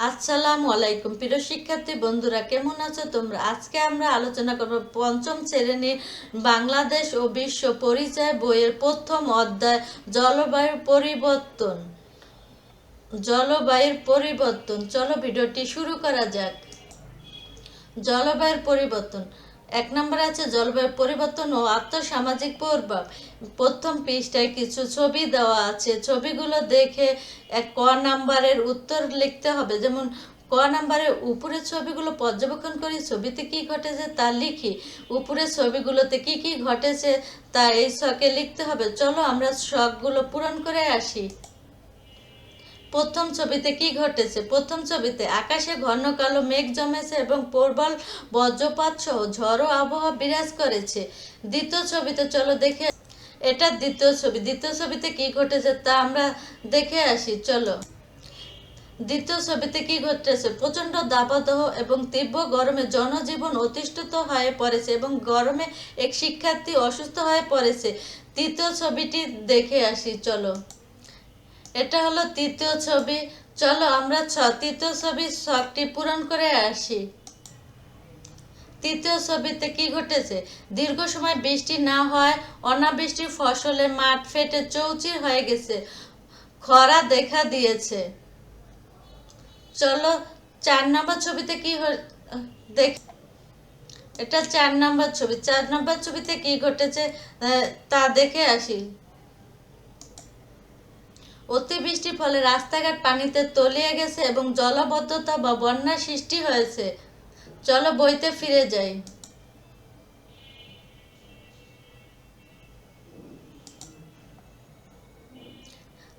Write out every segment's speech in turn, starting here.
আসসালামু আলাইকুম প্রিয় শিক্ষার্থী বন্ধুরা, কেমন আছো তোমরা? আজকে আমরা আলোচনা করব পঞ্চম শ্রেণীর বাংলাদেশ ও বিশ্ব পরিচয় বইয়ের প্রথম অধ্যায় জলবায়ু পরিবর্তন। চলো ভিডিওটি শুরু করা যাক। জলবায়ুর পরিবর্তন। 1 নম্বরে আছে জলবায়ু পরিবর্তন ও আর্থসামাজিক প্রভাব। প্রথম পৃষ্ঠায় কিছু ছবি দেওয়া আছে, ছবিগুলো দেখে ক নাম্বারের উত্তর লিখতে হবে। যেমন ক নাম্বারের উপরের ছবিগুলো পর্যবেক্ষণ করি, ছবিতে কি ঘটেছে তা লিখি। উপরের ছবিগুলোতে কি কি ঘটেছে তা এই ছকে লিখতে হবে। চলো আমরা ছকগুলো পূরণ করে আসি। প্রথম ছবিতে কি ঘটেছে? প্রথম ছবিতে আকাশে ঘন কালো মেঘ জমেছে এবং প্রবল বজ্রপাত সহ ঝড়ো আবহাওয়া বিরাজ করেছে। দ্বিতীয় ছবিতে চলো দেখে, এটা দ্বিতীয় ছবি। দ্বিতীয় ছবিতে কি ঘটেছে তা আমরা দেখে আসি। চলো, দ্বিতীয় ছবিতে কি ঘটেছে? প্রচন্ড দাবদাহ এবং তীব্র গরমে জনজীবন অতিষ্ঠিত হয়ে পড়েছে এবং গরমে এক শিক্ষার্থী অসুস্থ হয়ে পড়েছে। তৃতীয় ছবিটি দেখে আসি। চলো, এটা হলো তৃতীয় ছবি। চলো আমরা তৃতীয় ছবির ছকটি পূরণ করে আসি। তৃতীয় ছবিতে কি ঘটেছে? দীর্ঘ সময় বৃষ্টি না হয় অনাবৃষ্টি ফসলে মাঠ ফেটে চৌচির হয়ে গেছে, খরা দেখা দিয়েছে। চলো 4 নম্বর ছবিতে কি দেখ, এটা 4 নম্বর ছবি। 4 নম্বর ছবিতে কি ঘটেছে তা দেখে আসি। অতিবৃষ্টির ফলে রাস্তাঘাট পানিতে তলিয়ে গেছে এবং জলাবদ্ধতা বা বন্যার সৃষ্টি হয়েছে। চলো বইতে ফিরে যাই।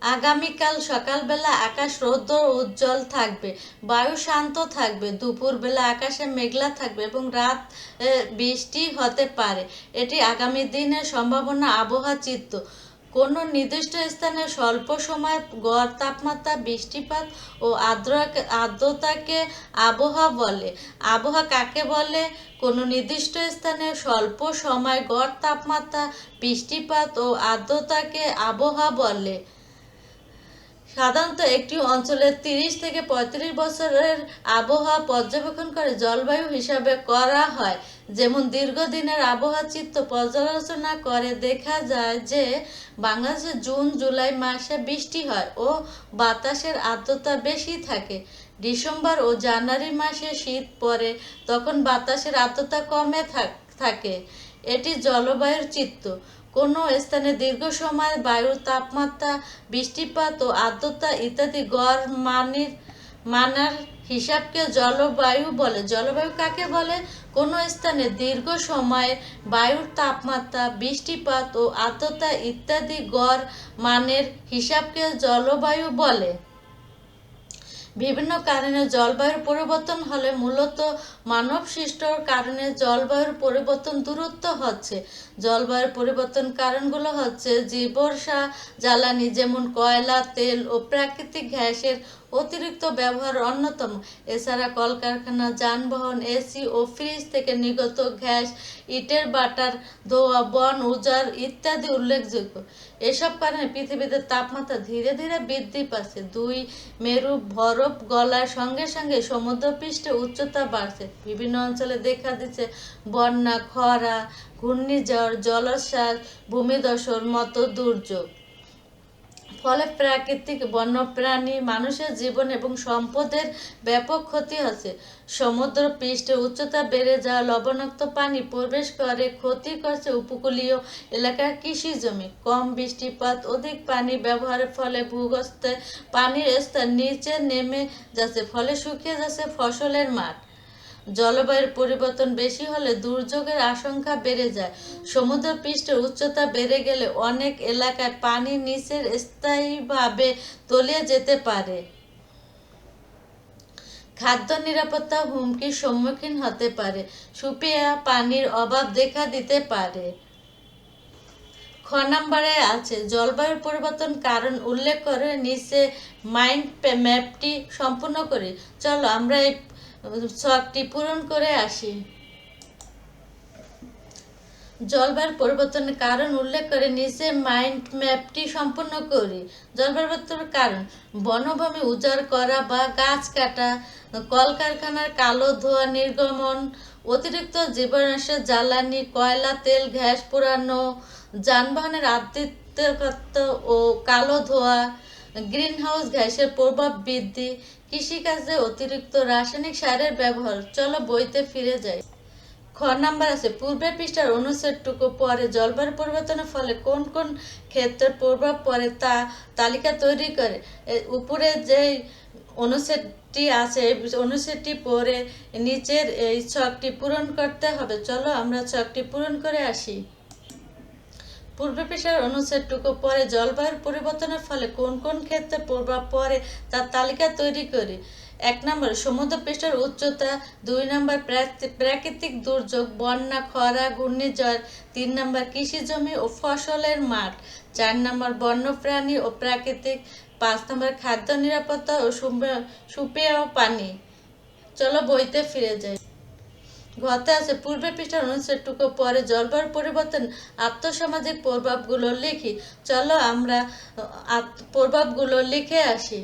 আগামীকাল সকালবেলা আকাশ রৌদ্র উজ্জ্বল থাকবে, বায়ু শান্ত থাকবে, দুপুরবেলা আকাশে মেঘলা থাকবে এবং রাত বৃষ্টি হতে পারে। এটি আগামী দিনের সম্ভাবনা আবহাওয়া চিত্র। কোনো নির্দিষ্ট স্থানে স্বল্প সময় গড় তাপমাত্রা, বৃষ্টিপাত ও আর্দ্রতাকে আবহাওয়া বলে। আবহাওয়া কাকে বলে? কোনো নির্দিষ্ট স্থানে স্বল্প সময় গড় তাপমাত্রা, বৃষ্টিপাত ও আর্দ্রতাকে আবহাওয়া বলে। সাধারণত একটি অঞ্চলের 30 থেকে 35 বছরের আবহাওয়া পর্যবেক্ষণ করে জলবায়ু হিসাবে করা হয়। যেমন দীর্ঘদিনের আবহাওয়া চিত্র পর্যালোচনা করে দেখা যায় যে বাংলাদেশে জুন জুলাই মাসে বৃষ্টি হয় ও বাতাসের আর্দ্রতা বেশি থাকে। ডিসেম্বর ও জানুয়ারি মাসে শীত পড়ে, তখন বাতাসের আর্দ্রতা কমে থাকে। এটি জলবায়ুর চিত্র। কোনো স্থানে দীর্ঘ সময় বায়ুর তাপমাত্রা, বৃষ্টিপাত ও আর্দ্রতা ইত্যাদি গড় মানের হিসাবকে জলবায়ু বলে। জলবায়ু কাকে বলে? কোনো স্থানে দীর্ঘ সময় বায়ুর তাপমাত্রা, বৃষ্টিপাত ও আর্দ্রতা ইত্যাদি গড় মানের হিসাবকে জলবায়ু বলে। বিভিন্ন কারণে জলবায়ুর পরিবর্তন হলে মূলত মানবসৃষ্ট কারণে জলবায়ুর পরিবর্তন দূরত্ব হচ্ছে। জলবায়ুর পরিবর্তন কারণগুলো হচ্ছে জীবাশ্ম জ্বালানি যেমন কয়লা, তেল ও প্রাকৃতিক গ্যাসের অতিরিক্ত ব্যবহার অন্যতম। এছাড়া কলকারখানা, যানবাহন, এসি ও ফ্রিজ থেকে নির্গত গ্যাস, ইটের ভাটার ধোঁয়া, বন উজাড় ইত্যাদি উল্লেখযোগ্য। এসব কারণে পৃথিবীতে তাপমাত্রা ধীরে ধীরে বৃদ্ধি পাচ্ছে। 2 মেরু বরফ গলার সঙ্গে সঙ্গে সমুদ্রপৃষ্ঠের উচ্চতা বাড়ছে। বিভিন্ন অঞ্চলে দেখা দিচ্ছে বন্যা, খরা, ঘূর্ণিঝড়, জলোচ্ছ্বাস, ভূমিধসের মতো দুর্যোগ। ফলে প্রাকৃতিক বন্যপ্রাণী, মানুষের জীবন এবং সম্পদের ব্যাপক ক্ষতি হচ্ছে। সমুদ্র পৃষ্ঠের উচ্চতা বেড়ে যাওয়া লবণাক্ত পানি প্রবেশ করে ক্ষতি করছে উপকূলীয় এলাকার কৃষি জমি। কম বৃষ্টিপাত, অধিক পানি ব্যবহারের ফলে ভূগর্ভস্থ পানির স্তর নিচে নেমে যাচ্ছে, ফলে শুকিয়ে যাচ্ছে ফসলের মাঠ। জলবায়ুর পরিবর্তন বেশি হলে দুর্যোগের আশঙ্কা বেড়ে যায়। সমুদ্রপৃষ্ঠের উচ্চতা বেড়ে গেলে অনেক এলাকায় পানি নিচের স্থায়ীভাবে তলিয়ে যেতে পারে। খাদ্য নিরাপত্তা হুমকির সম্মুখীন হতে পারে। সুপেয় পানির অভাব দেখা দিতে পারে। খ নম্বরে আছে জলবায়ুর পরিবর্তন কারণ উল্লেখ করে নিচে মাইন্ড ম্যাপটি সম্পূর্ণ করি। চলো আমরা এই ছকটি পূরণ করে আসি। জলবায়ুর পরিবর্তনের কারণ উল্লেখ করে নিচে মাইন্ড ম্যাপটি সম্পূর্ণ করি। জলবায়ু পরিবর্তনের কারণ: বনভূমি উজাড় করা বা গাছ কাটা, কলকারখানার কালো ধোঁয়া নির্গমন, অতিরিক্ত জীবাশ্ম জ্বালানি, কয়লা, তেল, গ্যাস পোড়ানো, যানবাহনের আবৃত্ত ও কালো ধোঁয়া, গ্রিনহাউস গ্যাসের প্রভাব বৃদ্ধি, কৃষিকাজে অতিরিক্ত রাসায়নিক সারের ব্যবহার। চলো বইতে ফিরে যাই। খ নাম্বার আছে পূর্বের পৃষ্ঠার অনুচ্ছেদটুকু পরে জলবায়ু পরিবর্তনের ফলে কোন কোন ক্ষেত্রে প্রভাব পড়ে তা তালিকা তৈরি করে। উপরে যে অনুচ্ছেদটি আছে এই অনুচ্ছেদটি পড়ে নিচের এই ছকটি পূরণ করতে হবে। চলো আমরা ছকটি পূরণ করে আসি। পূর্বে পৃষ্ঠার অনুচ্ছেদটুকু পরে জলবায়ুর পরিবর্তনের ফলে কোন কোন ক্ষেত্রে প্রভাব পড়ে তার তালিকা তৈরি করি। 1 নম্বর সমুদ্র পৃষ্ঠের উচ্চতা, 2 নম্বর প্রাকৃতিক দুর্যোগ, বন্যা, খরা, ঘূর্ণিঝড়, 3 নম্বর কৃষি জমি ও ফসলের মাঠ, 4 নম্বর বন্যপ্রাণী ও প্রাকৃতিক, 5 নম্বর খাদ্য নিরাপত্তা ও সুপেয় পানি। চলো বইতে ফিরে যাই। ঘতে আছে পূর্বের পৃষ্ঠার অনুচ্ছেদটুকু পরে জলবায়ু পরিবর্তন আর্থসামাজিক প্রভাবগুলো লিখি। চলো আমরা প্রভাবগুলো লিখে আসি।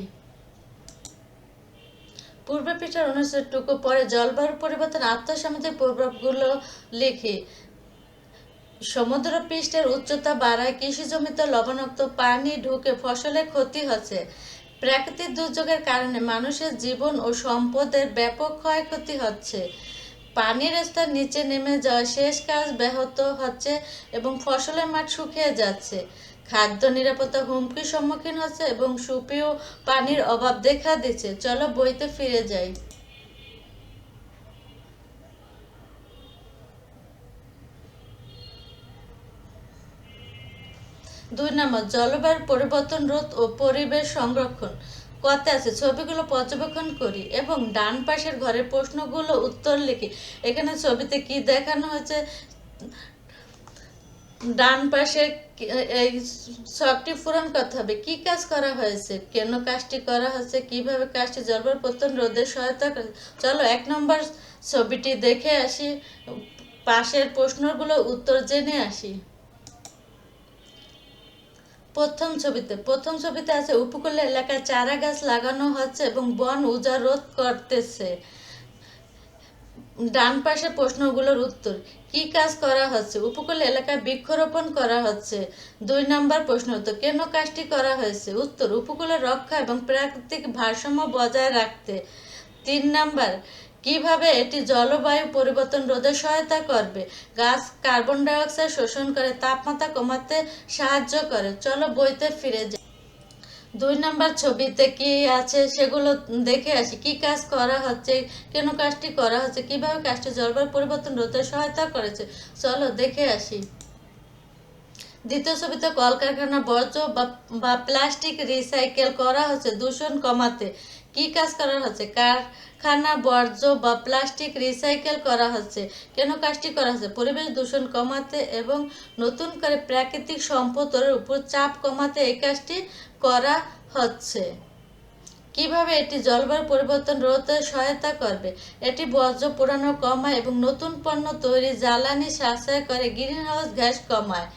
পূর্বের পৃষ্ঠার অনুচ্ছেদটুকু পরে জলবায়ু পরিবর্তন আর্থসামাজিক প্রভাবগুলো লিখি। সমুদ্র পৃষ্ঠের উচ্চতা বাড়ায়, কৃষি জমিতে লবণাক্ত পানি ঢুকে ফসলের ক্ষতি হচ্ছে, প্রাকৃতিক দুর্যোগের কারণে মানুষের জীবন ও সম্পদের ব্যাপক ক্ষয়ক্ষতি হচ্ছে, পানির স্তর নিচে নেমে যাওয়া, শেষ কাজ ব্যাহত হচ্ছে এবং ফসলের মাঠ শুকিয়ে যাচ্ছে, খাদ্য নিরাপত্তা হুমকির সম্মুখীন হচ্ছে এবং সুপেয় পানির অভাব দেখা দিচ্ছে। চলো বইতে ফিরে যাই। 2 নম্বর জলবায়ুর পরিবর্তন রোধ ও পরিবেশ সংরক্ষণ। কতে আছে ছবিগুলো পর্যবেক্ষণ করি এবং ডান পাশের ঘরের প্রশ্নগুলো উত্তর লিখি। এখানে ছবিতে কি দেখানো হয়েছে, ডান পাশে এই ছকটি পূরণ করতে হবে। কি কাজ করা হয়েছে, কেন কাজটি করা হয়েছে, কিভাবে কাজটি জলবায়ু পরিবর্তন রোধে সহায়তা করে। চলো 1 নম্বর ছবিটি দেখে আসি, পাশের প্রশ্নগুলো উত্তর জেনে আসি। প্রথম ছবিতে আছে উপকূল এলাকায় চারা গাছ লাগানো হচ্ছে এবং বন উজাড় রোধ করতেছে। ডান পাশে প্রশ্নগুলোর উত্তর: কি কাজ করা হচ্ছে? উপকূল এলাকায় বৃক্ষরোপণ করা হচ্ছে। 2 নম্বর প্রশ্ন উত্তর: কেন কাজটি করা হয়েছে? উত্তর: উপকূলের রক্ষা এবং প্রাকৃতিক ভারসাম্য বজায় রাখতে। 3 নম্বর: কিভাবে এটি জলবায়ু পরিবর্তন রোধে সহায়তা করবে? গাছ কার্বন ডাই অক্সাইড শোষণ করে তাপমাত্রা কমাতে সাহায্য করে। চলো বইতে ফিরে যাই। 2 নম্বর ছবিতে কি আছে সেগুলো দেখে আসি। কি কাজ করা হচ্ছে, কেন কাজটি করা হচ্ছে, কিভাবে কাজটি জলবায়ু পরিবর্তন রোধে সহায়তা করেছে। চলো দেখে আসি। দ্বিতীয় ছবিতে কলকারখানা বর্জ্য বা প্লাস্টিক রিসাইকেল করা হচ্ছে দূষণ কমাতে। কি কাজ করা হচ্ছে? কারখানা বর্জ্য বা প্লাস্টিক রিসাইকেল করা হচ্ছে। কেন কাজটি করা হচ্ছে? পরিবেশ দূষণ কমাতে এবং নতুন করে প্রাকৃতিক সম্পদের উপর চাপ কমাতে এই কাজটি করা হচ্ছে। কিভাবে এটি জলবায়ু পরিবর্তন রোধে সহায়তা করবে? এটি বর্জ্য পোড়ানো কমায় এবং নতুন পণ্য তৈরি, জ্বালানি সাশ্রয় করে, গ্রিনহাউস গ্যাস কমায়।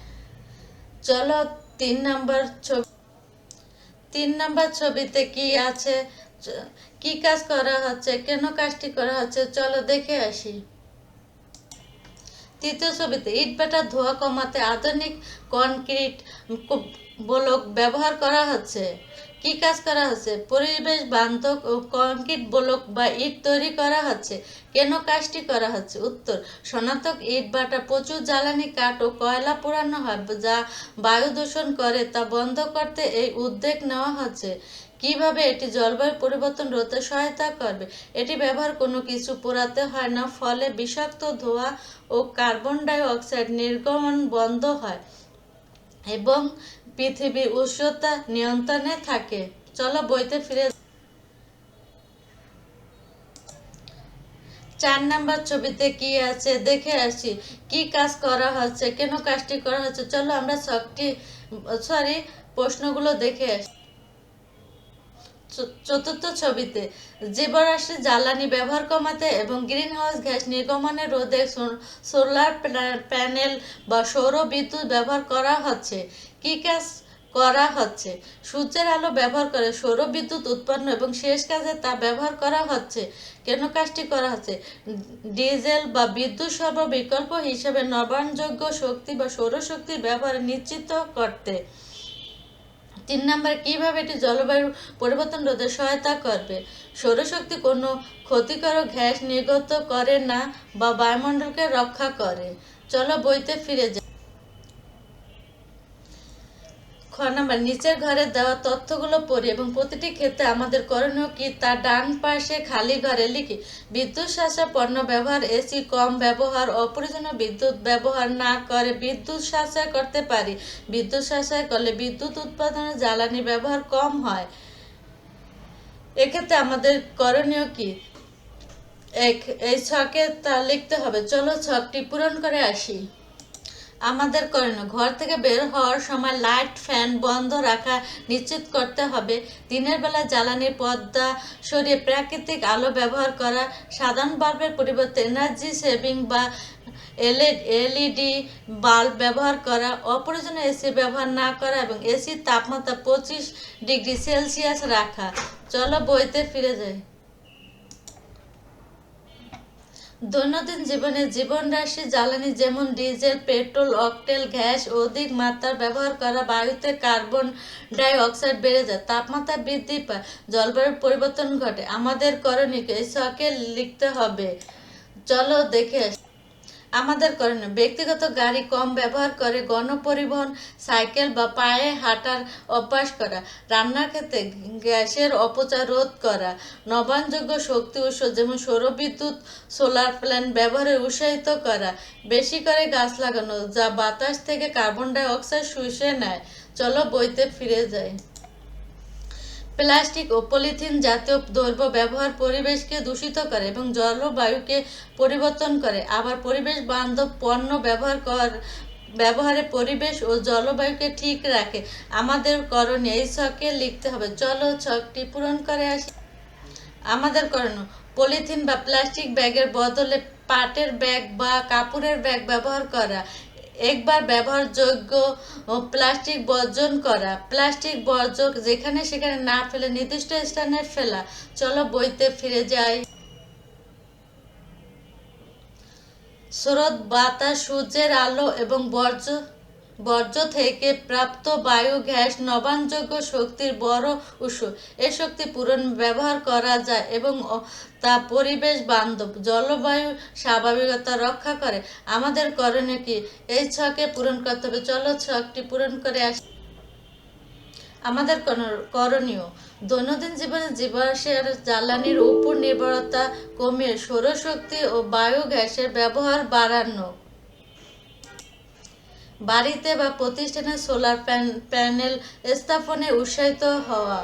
চলো 3 নম্বর ছবিতে কি আছে, কি কাজ করা হচ্ছে, কেন কাজটি করা হচ্ছে। চলো দেখে আসি। তৃতীয় ছবিতে ইটভাটার ধোঁয়া কমাতে আধুনিক কনক্রিট ব্লক ব্যবহার করা হচ্ছে। কি কাজ করা হচ্ছে? পরিবেশ বান্ধব ও কংক্রিট ব্লক বা ইট তৈরি করা হচ্ছে। কেন কাজটি করা হচ্ছে? উত্তর: সনাতক ইট ভাটা প্রচুর জ্বালানি কাঠ ও কয়লা পোড়ানো হয় যা বায়ু দূষণ করে, তা বন্ধ করতে এই উদ্যোগ নেওয়া হচ্ছে। কিভাবে এটি জলবায়ু পরিবর্তন রোধে সহায়তা করবে? এটি ব্যবহার কোনো কিছু পোড়াতে হয় না, ফলে বিষাক্ত ধোঁয়া ও কার্বন ডাই অক্সাইড নির্গমন বন্ধ হয় এবং পৃথিবীর উষ্ণতা নিয়ন্ত্রণে থাকে। চলো বইতে ফিরে। 4 নম্বর ছবিতে কি আছে দেখে আসি। কি কাজ করা হচ্ছে, কেন কাজটি করা হচ্ছে। চলো আমরা প্রশ্নগুলো দেখে আসি। চতুর্থ ছবিতে জীবরাশি জ্বালানি ব্যবহার কমাতে এবং গ্রিনহাউস গ্যাস নির্গমনের রোধে সোলার প্যানেল বা সৌর বিদ্যুৎ ব্যবহার করা হচ্ছে। কি কাজ করা হচ্ছে? সূর্যের আলো ব্যবহার করে সৌর বিদ্যুৎ উৎপন্ন এবং শেষ কাজে তা ব্যবহার করা হচ্ছে। কেন কাজটি করা হচ্ছে? ডিজেল বা বিদ্যুৎ সরবরাহ বিকল্প হিসেবে নবায়নযোগ্য শক্তি বা সৌরশক্তির ব্যবহার নিশ্চিত করতে। 3 নম্বরে কিভাবে এটি জলবায়ু পরিবর্তন রোধে সহায়তা করবে? সৌরশক্তি কোনো ক্ষতিকারক গ্যাস নির্গত করে না বা বায়ুমণ্ডলকে রক্ষা করে। চলো বইতে ফিরে যাই। খ নাম্বার, নিচের ঘরে দেওয়া তথ্যগুলো পড়ি এবং প্রতিটি ক্ষেত্রে আমাদের করণীয় কি তা ডান পাশে খালি ঘরে লিখি। বিদ্যুৎ সাশ্রয় পণ্য ব্যবহার, এসি কম ব্যবহার, অপ্রয়োজনীয় বিদ্যুৎ ব্যবহার না করে বিদ্যুৎ সাশ্রয় করতে পারি। বিদ্যুৎ সাশ্রয় করলে বিদ্যুৎ উৎপাদনে জ্বালানি ব্যবহার কম হয়। এক্ষেত্রে আমাদের করণীয় কি? এই ছকে তা লিখতে হবে। চলো ছকটি পূরণ করে আসি। আমাদের করণীয়, ঘর থেকে বের হওয়ার সময় লাইট ফ্যান বন্ধ রাখা নিশ্চিত করতে হবে। দিনের বেলা জ্বালানির পর্দা সরিয়ে প্রাকৃতিক আলো ব্যবহার করা। সাধারণ বাল্বের পরিবর্তে এনার্জি সেভিং বা এলইডি বাল্ব ব্যবহার করা। অপ্রয়োজনীয় এসি ব্যবহার না করা এবং এসির তাপমাত্রা 25 ডিগ্রি সেলসিয়াস রাখা। চলো বইতে ফিরে যাই। দৈনন্দিন জীবনে জীবনরাশি জ্বালানি যেমন ডিজেল, পেট্রোল, অকটেল গ্যাস অধিক মাত্রার ব্যবহার করা বায়ুতে কার্বন ডাই অক্সাইড বেড়ে যায়, তাপমাত্রা বৃদ্ধি পায়, জলবায়ুর পরিবর্তন ঘটে। আমাদের করণীয় এই ছকে লিখতে হবে। চলো দেখে আসি। আমাদের করণীয়, ব্যক্তিগত গাড়ি কম ব্যবহার করে গণপরিবহন, সাইকেল বা পায়ে হাঁটার অভ্যাস করা। রান্নার ক্ষেত্রে গ্যাসের অপচয় রোধ করা। নবায়নযোগ্য শক্তি উৎস যেমন সৌরবিদ্যুৎ, সোলার প্ল্যান্ট ব্যবহারে উৎসাহিত করা। বেশি করে গাছ লাগানো যা বাতাস থেকে কার্বন ডাই অক্সাইড শুষে নেয়। চলো বইতে ফিরে যাই। প্লাস্টিক ও পলিথিন জাতীয় দ্রব্য ব্যবহার পরিবেশকে দূষিত করে এবং জলবায়ুকে পরিবর্তন করে। আবার পরিবেশ বান্ধব পণ্য ব্যবহারে পরিবেশ ও জলবায়ুকে ঠিক রাখে। আমাদের করণীয় এই ছকে লিখতে হবে। চলো ছকটি পূরণ করে আসি। আমাদের করণীয়, পলিথিন বা প্লাস্টিক ব্যাগের বদলে পাটের ব্যাগ বা কাপড়ের ব্যাগ ব্যবহার করা। একবার ব্যবহারযোগ্য প্লাস্টিক বর্জন করা। প্লাস্টিক বর্জ্য যেখানে সেখানে না ফেলে নির্দিষ্ট স্থানে ফেলা। চলো বইতে ফিরে যাই। স্রোত, বাতাস, সূর্যের আলো এবং বর্জ্য থেকে প্রাপ্ত বায়ু গ্যাস নবায়নযোগ্য শক্তির বড় উৎস। এ শক্তি ব্যবহার করা যায় এবং তা পরিবেশ বান্ধব। জলবায়ু স্বাভাবিকতা রক্ষা করে। আমাদের করণীয় কি? এই ছকে পূরণ করতে হবে। চলো ছকটি পূরণ করে আসি। আমাদের করণীয়, দৈনন্দিন জীবনে জীবাশ্মের জ্বালানির উপর নির্ভরতা কমিয়ে সৌরশক্তি ও বায়ু গ্যাসের ব্যবহার বাড়ানো। বাড়িতে বা প্রতিষ্ঠানে সোলার প্যানেল স্থাপনে উৎসাহিত হওয়া।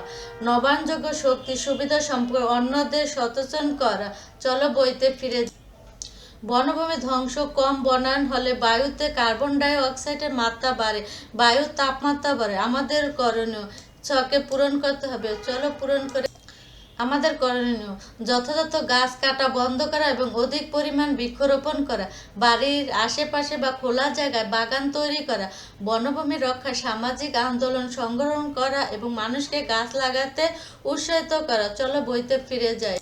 নবায়নযোগ্য শক্তি সুবিধা সম্পর্কে অন্যদের সচেতন করা। চলো বইতে ফিরে। বনভূমি ধ্বংস, কম বনায়ন হলে বায়ুতে কার্বন ডাই অক্সাইডের মাত্রা বাড়ে, বায়ুর তাপমাত্রা বাড়ে। আমাদের করণীয় ছকে পূরণ করতে হবে। চলো পূরণ করে। আমাদের করণীয়, যথাযথ গাছ কাটা বন্ধ করা এবং অধিক পরিমাণ বৃক্ষরোপণ করা। বাড়ির আশেপাশে বা খোলা জায়গায় বাগান তৈরি করা। বনভূমি রক্ষা, সামাজিক আন্দোলন সংগঠন করা এবং মানুষকে গাছ লাগাতে উৎসাহিত করা। চলো বইতে ফিরে যাই।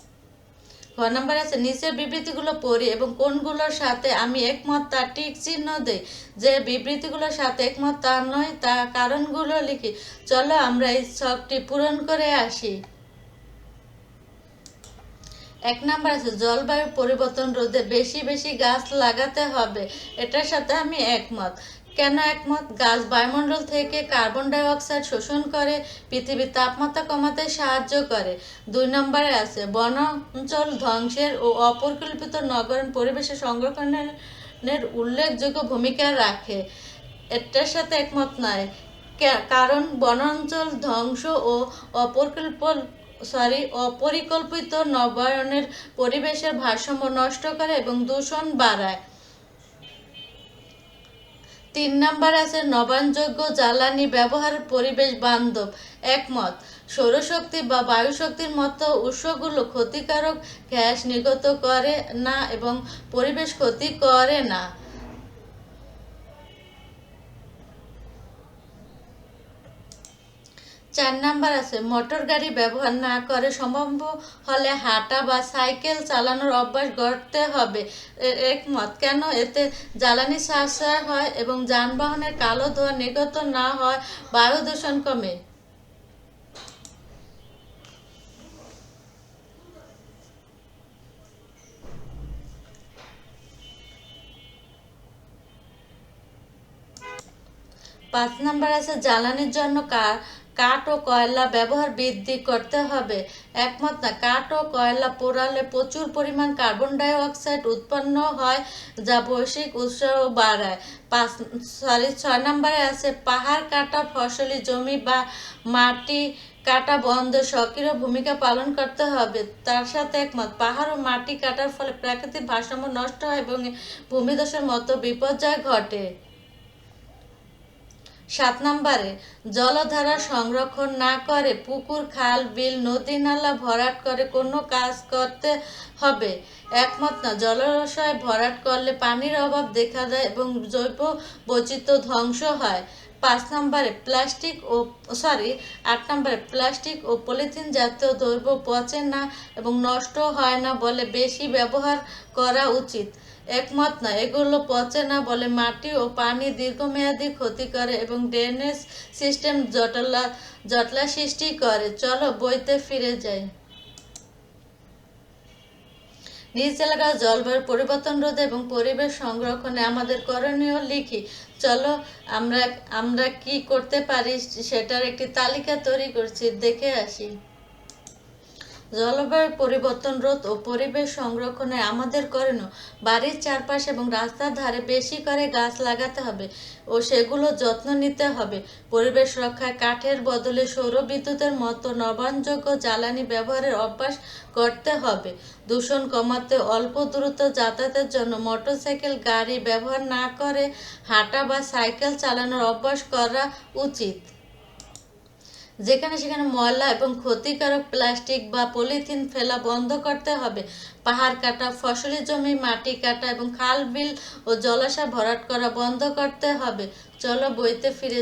ঘ নাম্বার আছে, নিচের বিবৃতিগুলো পড়ি এবং কোনগুলোর সাথে আমি একমত তা টিক চিহ্ন দেই। যে বিবৃতিগুলোর সাথে একমত তা নয় তা কারণগুলো লিখি। চলো আমরা এই ছকটি পূরণ করে আসি। 1 নাম্বার আছে, জলবায়ু পরিবর্তন রোধে বেশি বেশি গাছ লাগাতে হবে। এটার সাথে আমি একমত। কেন একমত? গাছ বায়ুমণ্ডল থেকে কার্বন ডাই অক্সাইড শোষণ করে, পৃথিবীর তাপমাত্রা কমাতে সাহায্য করে। 2 নম্বরে আছে, বনাঞ্চল ধ্বংসের ও অপরিকল্পিত নগরায়ণ পরিবেশের সংরক্ষণের উল্লেখযোগ্য ভূমিকা রাখে। এটার সাথে একমত নয়। কারণ বনাঞ্চল ধ্বংস ও অপরিকল্পিত নবায়নের পরিবেশের ভারসাম্য নষ্ট করে এবং দূষণ বাড়ায়। 3 নাম্বার আছে নবায়নযোগ্য জ্বালানি ব্যবহার পরিবেশ বান্ধব। একমত। সৌরশক্তি বা বায়ুশক্তির মতো উৎসগুলো ক্ষতিকারক গ্যাস নির্গত করে না এবং পরিবেশ ক্ষতি করে না। 4 নাম্বার আছে মোটর গাড়ি ব্যবহার না করে সম্ভব হলে হাঁটা বা সাইকেল চালানোর অভ্যাস গড়তে হবে। একমত। কেন? এতে জ্বালানি সাশ্রয় হয় এবং যানবাহনের কালো ধোঁয়া নির্গত না হয়, বায়ু দূষণ কমে। 5 নাম্বার আছে জ্বালানির জন্য কাঠ ও কয়লা ব্যবহার বৃদ্ধি করতে হবে। একমত না। কাঠ ও কয়লা পোড়ালে প্রচুর পরিমাণ কার্বন ডাই অক্সাইড উৎপন্ন হয়, যা বৈশ্বিক উষ্ণায়ন বাড়ায়। 6 নাম্বারে আছে পাহাড় কাটা, ফসলি জমি বা মাটি কাটা বন্ধে সক্রিয় ভূমিকা পালন করতে হবে। তার সাথে একমত। পাহাড় ও মাটি কাটার ফলে প্রাকৃতিক ভারসাম্য নষ্ট হয় এবং ভূমিধসের মতো বিপর্যয় ঘটে। 7 নাম্বারে জলধারা সংরক্ষণ না করে পুকুর, খাল, বিল, নদী, নালা ভরাট করে কোনো কাজ করতে হবে। একমত না। জলাশয় ভরাট করলে পানির অভাব দেখা দেয় এবং জৈব বৈচিত্র্য ধ্বংস হয়। 8 নাম্বারে প্লাস্টিক ও পলিথিন জাতীয় দ্রব্য পচে না এবং নষ্ট হয় না বলে বেশি ব্যবহার করা উচিত। একমত না। এগুলো পচে না বলে মাটি ও পানি দীর্ঘমেয়াদী ক্ষতি করে এবং ড্রেনেজ সিস্টেম জটলা সৃষ্টি করে। চলো বইতে ফিরে যাই। নিজ এলাকার জলবায়ু পরিবর্তন রোধে এবং পরিবেশ সংরক্ষণে আমাদের করণীয় লিখি। চলো আমরা কি করতে পারি সেটার একটি তালিকা তৈরি করছি, দেখে আসি। জলবায়ু পরিবর্তন রোধ ও পরিবেশ সংরক্ষণে আমাদের করণীয়: বাড়ির চারপাশে এবং রাস্তার ধারে বেশি করে গাছ লাগাতে হবে ও সেগুলো যত্ন নিতে হবে। পরিবেশ রক্ষায় কাঠের বদলে সৌর বিদ্যুতের মতো নবায়নযোগ্য জ্বালানি ব্যবহারের অভ্যাস করতে হবে। দূষণ কমাতে অল্প দূরত্ব যাতায়াতের জন্য মোটরসাইকেল, গাড়ি ব্যবহার না করে হাঁটা বা সাইকেল চালানোর অভ্যাস করা উচিত। যেখানে সেখানে ময়লা এবং ক্ষতিকারক প্লাস্টিক বা পলিথিন ফেলা বন্ধ করতে হবে। পাহাড় কাটা, ফসলি জমি মাটি কাটা এবং খাল, বিল ও জলাশয় ভরাট করা বন্ধ করতে হবে। চলো বইতে ফিরে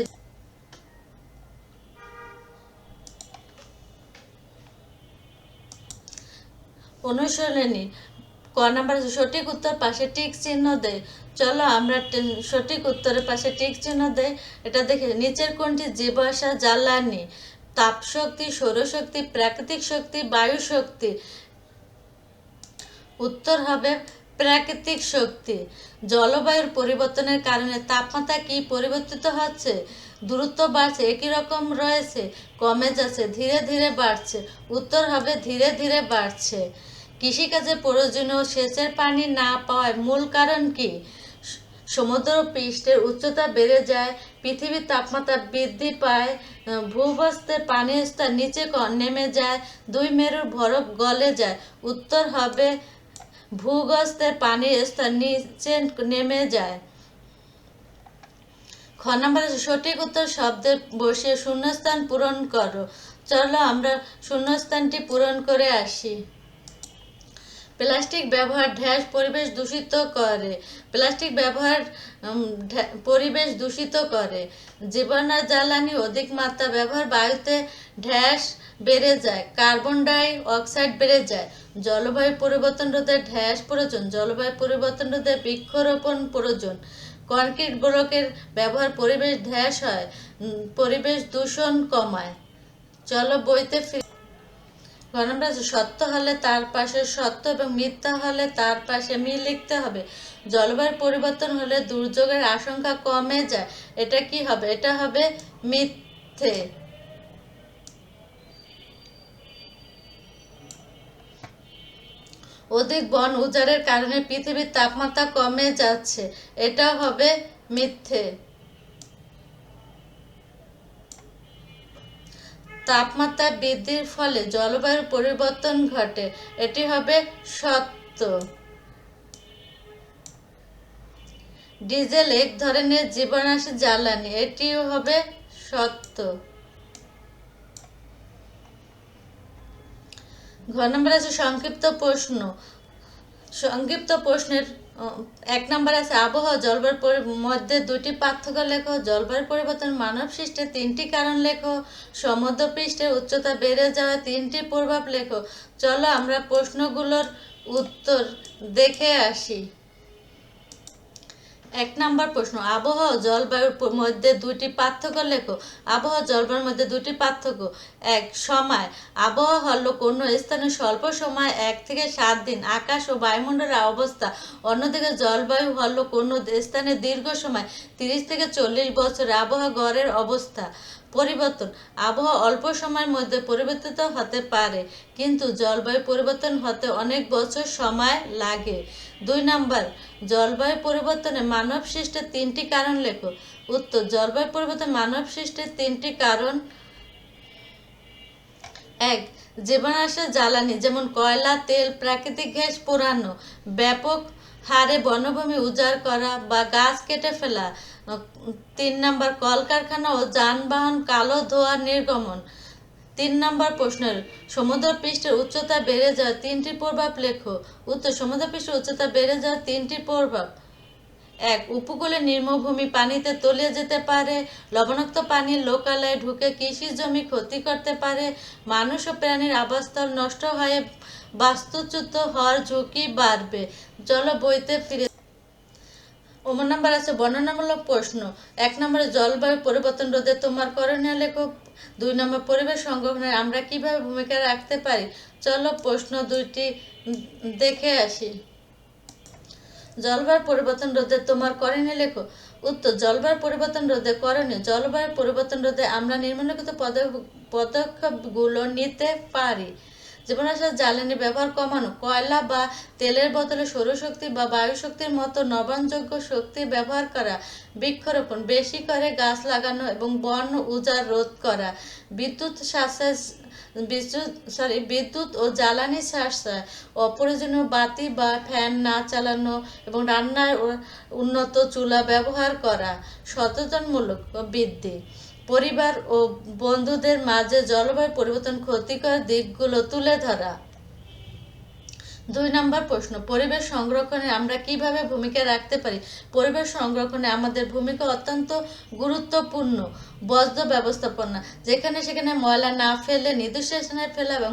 অনুশীলনী। ক নাম্বার সঠিক উত্তর পাশে টিক চিহ্ন দেয়। চলো আমরা সঠিক উত্তরের পাশে টিক চিহ্ন দেয়। এটা দেখে নিচের কোনটি জীবাশ্ম জ্বালানি? তাপশক্তি, সৌরশক্তি, প্রাকৃতিক শক্তি, বায়ু শক্তি। উত্তর হবে প্রাকৃতিক শক্তি। জলবায়ুর পরিবর্তনের কারণে তাপমাত্রা কি পরিবর্তিত হচ্ছে? দূরত্ব বাড়ছে, একই রকম রয়েছে, কমে যাচ্ছে, ধীরে ধীরে বাড়ছে। উত্তর হবে ধীরে ধীরে বাড়ছে। কৃষিকাজে প্রয়োজনীয় সেচের পানি না পাওয়ার মূল কারণ কি? সমুদ্র পৃষ্ঠের উচ্চতা বেড়ে যায়, পৃথিবীর তাপমাত্রা বৃদ্ধি পায়, ভূগর্ভস্থের পানির স্তর নিচে নেমে যায়, দুই মেরুর বরফ গলে যায়। উত্তর হবে ভূগর্ভস্থের পানির স্তর নিচে নেমে যায়। খ নাম্বার সঠিক উত্তর শব্দে বসিয়ে শূন্যস্থান পূরণ করো। চলো আমরা শূন্যস্থানটি পূরণ করে আসি। প্লাস্টিক ব্যবহার পরিবেশ দূষিত করে। প্লাস্টিক ব্যবহার পরিবেশ দূষিত করে। জীবাণু জ্বালানি অধিক মাত্রা ব্যবহার বায়ুতে বেড়ে যায়, কার্বন ডাই অক্সাইড বেড়ে যায়। জলবায়ু পরিবর্তন রোধে প্রয়োজন। জলবায়ু পরিবর্তন রোধে বৃক্ষরোপণ প্রয়োজন। কংক্রিট ব্লকের ব্যবহার পরিবেশ হয়, পরিবেশ দূষণ কমায়। চলো বইতে সত্য হলে তার পাশে সত্য এবং মিথ্যা হলে তার পাশে মিল লিখতে হবে। জলবায়ু পরিবর্তন হলে দুর্যোগের আশঙ্কা কমে যায়। এটা কি হবে? এটা হবে মিথ্যে। অধিক বন উজাড়ের কারণে পৃথিবীর তাপমাত্রা কমে যাচ্ছে। এটা হবে মিথ্যে। তাপমাত্রা বৃদ্ধির ফলে জলবায়ুর পরিবর্তন ঘটে। এটি হবে সত্য। ডিজেল এক ধরনের জীবাণুনাশী জ্বালানি, এটিও হবে সত্য। ঘ নম্বর আছে সংক্ষিপ্ত প্রশ্ন। সংক্ষিপ্ত প্রশ্নের 1 নম্বর আছে আবহাওয়া জলবায়ুর মধ্যে দুটি পার্থক্য লেখো। জলবায়ু পরিবর্তন মানব সৃষ্টির 3টি কারণ লেখো। সমুদ্রপৃষ্ঠের উচ্চতা বেড়ে যাওয়া 3টি প্রভাব লেখো। চলো আমরা প্রশ্নগুলোর উত্তর দেখে আসি। 1 নম্বর প্রশ্ন, আবহাওয়া জলবায়ুর মধ্যে দুটি পার্থক্য লেখো। আবহাওয়া জলবায়ুর মধ্যে দুটি পার্থক্য। 1 সময়, আবহাওয়া হলো কোনো স্থানে স্বল্প সময় 1 থেকে 7 দিন আকাশ ও বায়ুমণ্ডলের অবস্থা। অন্যদিকে জলবায়ু হলো কোনো স্থানে দীর্ঘ সময় 30 থেকে 40 বছর আবহাওয়া গড়ের অবস্থা। পরিবর্তন, আবহাওয়া অল্প সময়ের মধ্যে পরিবর্তিত হতে পারে, কিন্তু জলবায়ু পরিবর্তন হতে অনেক বছর সময় লাগে। 2 নম্বর, জলবায়ু পরিবর্তনে মানব সৃষ্টির 3টি কারণ লেখো। উত্তর, জলবায়ু পরিবর্তন মানব সৃষ্টির 3টি কারণ। 1 জীবাণুনাশী জ্বালানি যেমন কয়লা, তেল, প্রাকৃতিক গ্যাস পোড়ানো, ব্যাপক হারে বনভূমি উজাড় করা বা গাছ কেটে ফেলা। 3 নম্বর, কলকারখানা ও যানবাহন কালো ধোঁয়া নির্গমন। 3 নম্বর প্রশ্নের সমুদ্রপৃষ্ঠের উচ্চতা বেড়ে যাওয়া 3টি প্রভাব লেখো। উত্তর, সমুদ্রপৃষ্ঠের উচ্চতা বেড়ে যাওয়া 3টি প্রভাব। 1 উপকূলে নিম্নভূমি পানিতে তলিয়ে যেতে পারে। লবণাক্ত পানি লোকালয়ে ঢুকে কৃষি জমি ক্ষতি করতে পারে। মানুষ ও প্রাণীর আবাসস্থল নষ্ট হয়ে বাস্তুচ্যুত হওয়ার ঝুঁকি বাড়বে। চলো বইতে ফিরে। নম্বর আছে বর্ণনামূলক প্রশ্ন। 1 নম্বরে জলবায়ু পরিবর্তন রোধে তোমার করণীয় লেখো। 2 নম্বর, পরিবেশ সংরক্ষণে আমরা কিভাবে ভূমিকা রাখতে পারি। চলো প্রশ্ন দুইটি দেখে আসি। জলবায়ু পরিবর্তন রোধে তোমার করণীয় লেখো। উত্তর, জলবায়ু পরিবর্তন রোধে করণীয়। জলবায়ু পরিবর্তন রোধে আমরা নিম্নলিখিত পদক্ষেপগুলো নিতে পারি। জীবাণুনাশক জ্বালানি ব্যবহার কমানো, কয়লা বা তেলের বদলে সৌরশক্তি বা বায়ুশক্তির মতো নবায়নযোগ্য শক্তি ব্যবহার করা, বৃক্ষরোপণ, বেশি করে গাছ লাগানো এবং বন উজাড় রোধ করা, বিদ্যুৎ ও জ্বালানি সাশ্রয়, অপ্রয়োজনীয় বাতি বা ফ্যান না চালানো এবং রান্নার উন্নত চুলা ব্যবহার করা, সচেতনমূলক বৃদ্ধি, পরিবার ও বন্ধুদের মাঝে জলবায়ু পরিবর্তন ক্ষতিকর দিকগুলো তুলে ধরা। 2 নম্বর প্রশ্ন, পরিবেশ সংরক্ষণে আমরা কিভাবে ভূমিকা রাখতে পারি। পরিবেশ সংরক্ষণে আমাদের ভূমিকা অত্যন্ত গুরুত্বপূর্ণ। বর্জ্য ব্যবস্থাপনা, যেখানে সেখানে ময়লা না ফেলে নির্দিষ্ট স্থানে ফেলা এবং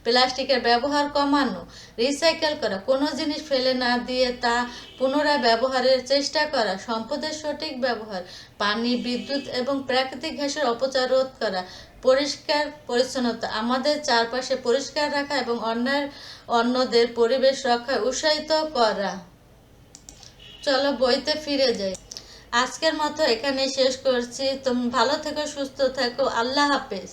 প্লাস্টিকের ব্যবহার কমানো। রিসাইকেল করা, কোনো জিনিস ফেলে না দিয়ে তা পুনরায় ব্যবহারের চেষ্টা করা। সম্পদের সঠিক ব্যবহার, পানি, বিদ্যুৎ এবং প্রাকৃতিক গ্যাসের অপচয় রোধ করা। পরিষ্কার পরিচ্ছন্নতা, আমাদের চারপাশে পরিষ্কার রাখা এবং অন্যদের পরিবেশ রক্ষায় উৎসাহিত করা। চলো বইতে ফিরে যাই। আজকের মতো এখানে শেষ করছি। তুমি ভালো থেকো, সুস্থ থেকো। আল্লাহ হাফেজ।